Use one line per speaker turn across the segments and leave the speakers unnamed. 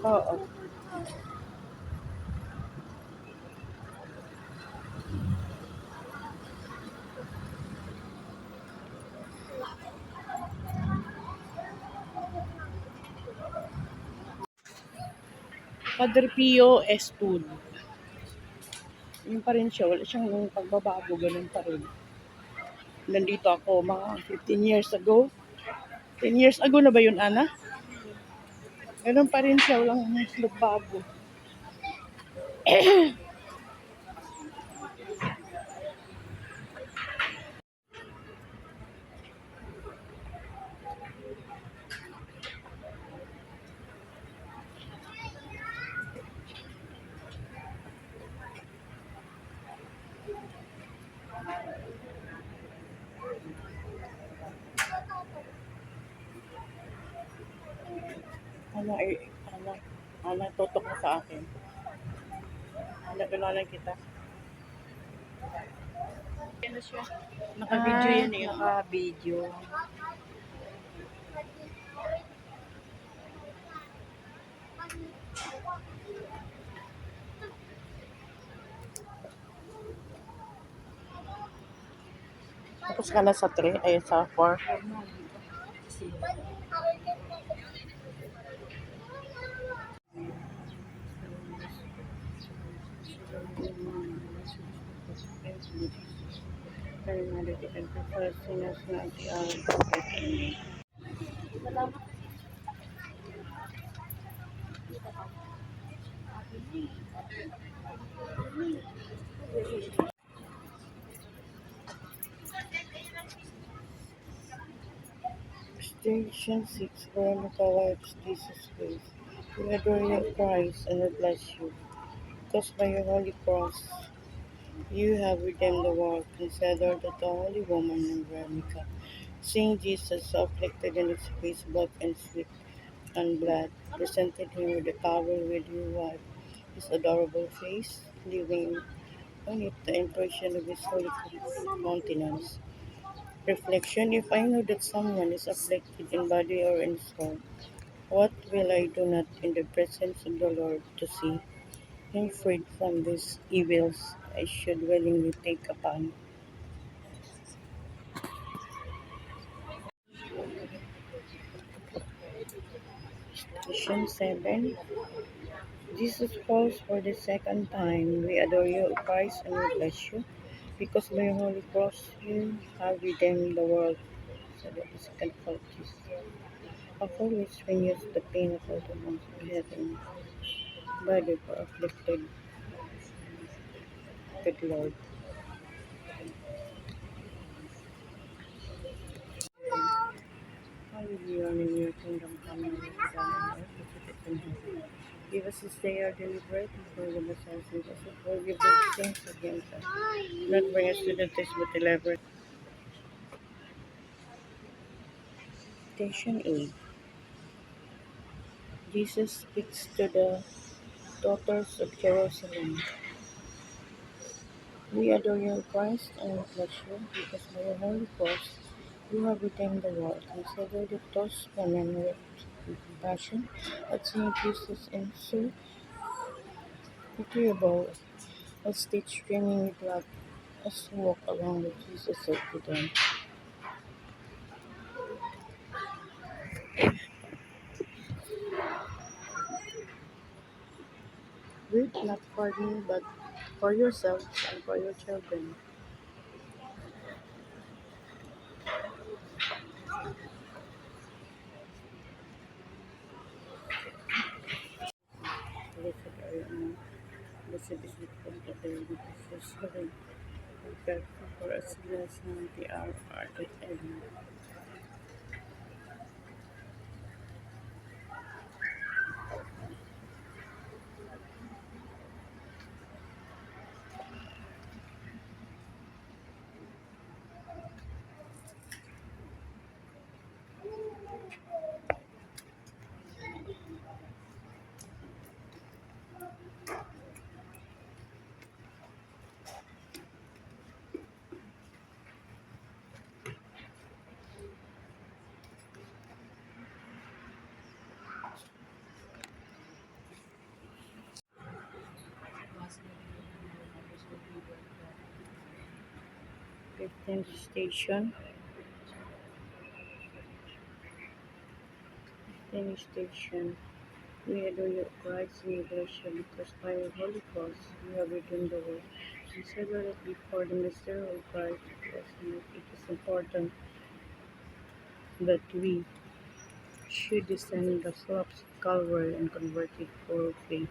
Oo. Padre Pio Estud. Yun pa rin siya. Wala siyang pagbabago. Ganun pa rin. Nandito ako mga 15 years ago. 10 years ago na ba yun, Ana? Ganun pa rin siya. Walang nagbago. Ana, Ana, Ana, tutok na sa akin. Ana, ganalan kita. Ano siya? Naka-video yan eh.
Naka-video.
Tapos ka na sa 3, ay sa 4. Station 6, Veronica wipes Jesus' face. We adore you, Christ, and we bless you. Because by your holy cross, you have redeemed the world. Consider that the holy woman named Veronica, seeing Jesus so afflicted in his face, both in sweat and blood, presented him with a towel with you wipe his adorable face, leaving on it the impression of his holy countenance. Reflection: if I know that someone is afflicted in body or in soul, what will I do not in the presence of the Lord to see him freed from these evils? I should willingly take upon. Station 7. Jesus falls for the second time. We adore you, O Christ, and we bless you, because by your holy cross you have redeemed the world. So that is second fault, Jesus. After which when you the pain of all the ones who have in body for afflicted, good Lord. Hallelujah, in your kingdom come, and your will be done on earth as it is in heaven. Give us this day our daily bread, and forgive us our sins as we forgive those sins against us. Not bring us to the test, but deliver us. Station 8. Jesus speaks to the daughters of Jerusalem. We adore you, Christ, and we bless you, because by your holy cross you have redeemed the world. Consider that those women wept with compassion at seeing Jesus in so pitiable a state, streaming with blood, as we walk along with Jesus said to them. Weep not for me, but for yourselves and for your children. Blessed are you, blessed is the fruit of the womb, Jesus. Holy, prepare for us sinners now at the hour of our death. Amen. 15th station. 15th station. We adore your Christ and we bless you because by your holy cross you have redeemed the world. Consider it before the mystery of Christ. It is important that we should descend the slopes of Calvary and convert it for faith.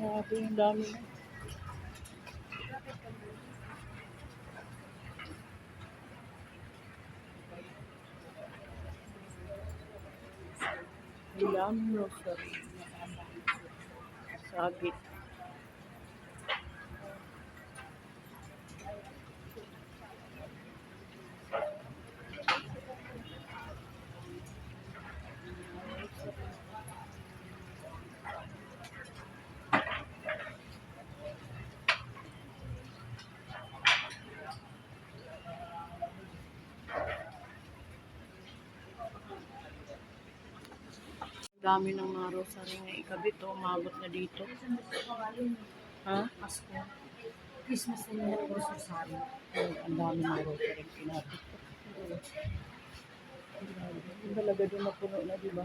Grabe, ang dami. Ang daming rosary. Sabit. Ang dami ng mga rosary na ikabit. Oh, umabot na dito. Ha?
Pasko. Christmas na yung rosary.
Ang dami ng rosary kinabit. Yung talaga din mapuno na, di ba?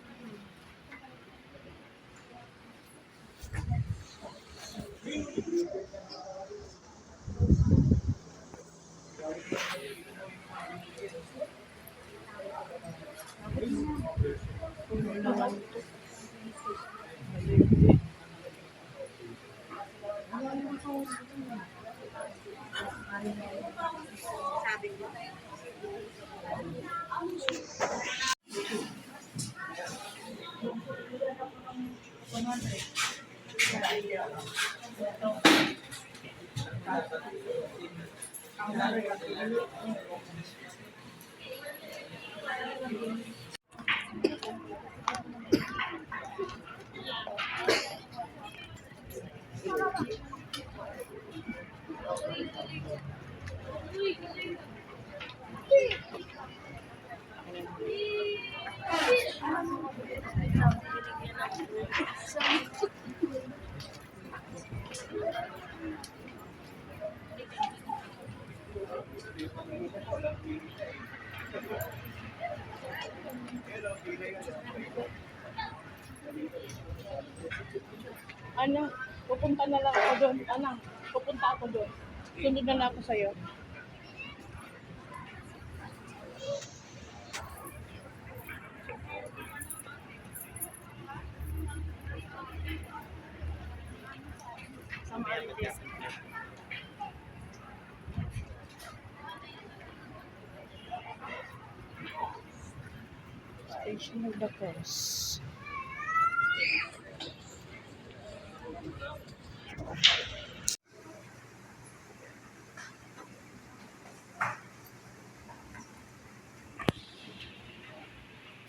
Puno na lang ito. Maliliit.
Sabi ko.
Ano? Pupunta na lang ako doon. Ano? Pupunta ako doon. Sunod na lang ako sa'yo. Station of the Cross.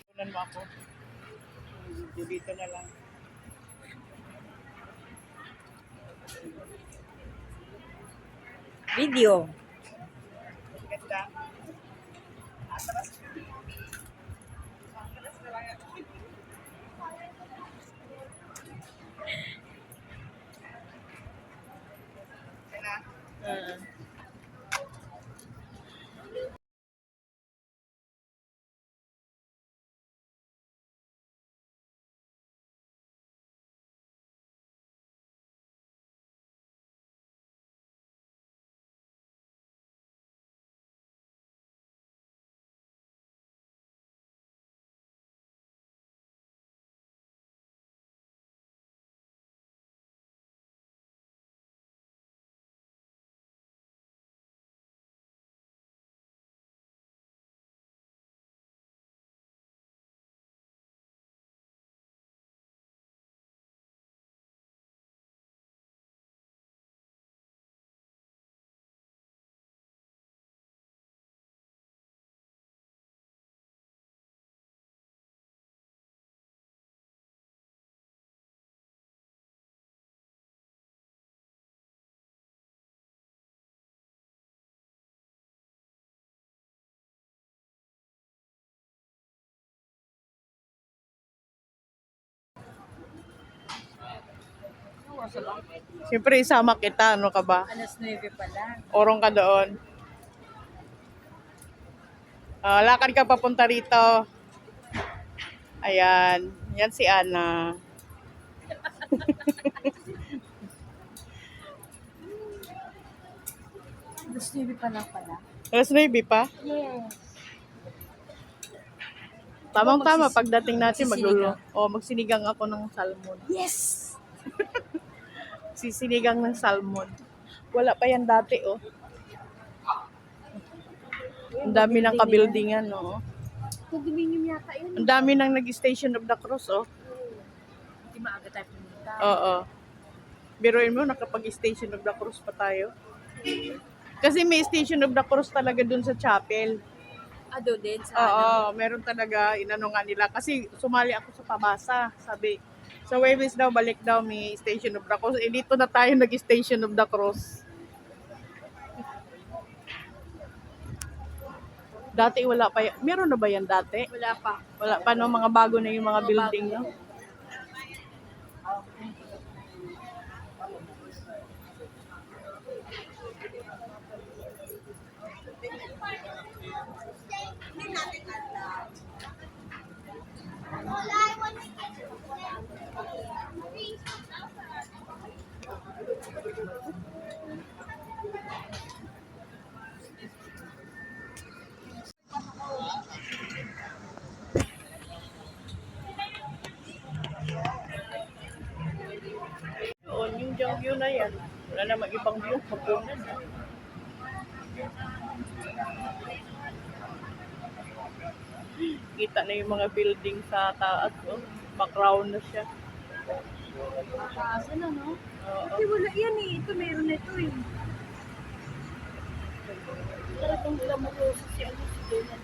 Tunan mo ako. Dito na lang.
Video.
Ganda.
oras ba?
Siyempre, isama kita. Ano ka ba?
Alas 9 pala.
Orong ka doon. Lakad ka papunta rito. Ayan. Yan si Ana.
Alas 9 pa lang pala.
Alas 9 pa?
Yes.
Tamang-tama. Pagdating natin,
magsisinigang.
magsinigang ako ng salmon.
Yes!
Sisinigang ng salmon. Wala pa yan dati, oh. Ang dami ng kabuildingan, oh.
Condominium yata yun.
Ang dami ng nag-Station of the Cross, oh.
Hindi maaga tayo pumunta.
Oo. Biruin mo, nakapag-Station of the Cross pa tayo. Kasi may Station of the Cross talaga dun sa chapel.
Ado din sa
Oo, meron talaga, inano nga nila. Kasi sumali ako sa pabasa, sabi. Sa Webis daw, balik daw, may Station of the Cross. Eh, dito na tayo nag-Station of the Cross. Dati wala pa yan. Meron na ba yan dati?
Wala pa.
Wala pa, no? Mga bago na yung mga building, no? Doon, yung diyang view na yan. Wala namang ibang view. Hapunan. Kita na yung mga building sa taas. Oh. Background na siya.
Nakaasan na, no?
Oo.
Kasi wala yan eh. Ito meron na ito eh.
Talagang glamoroso si ano si Dena.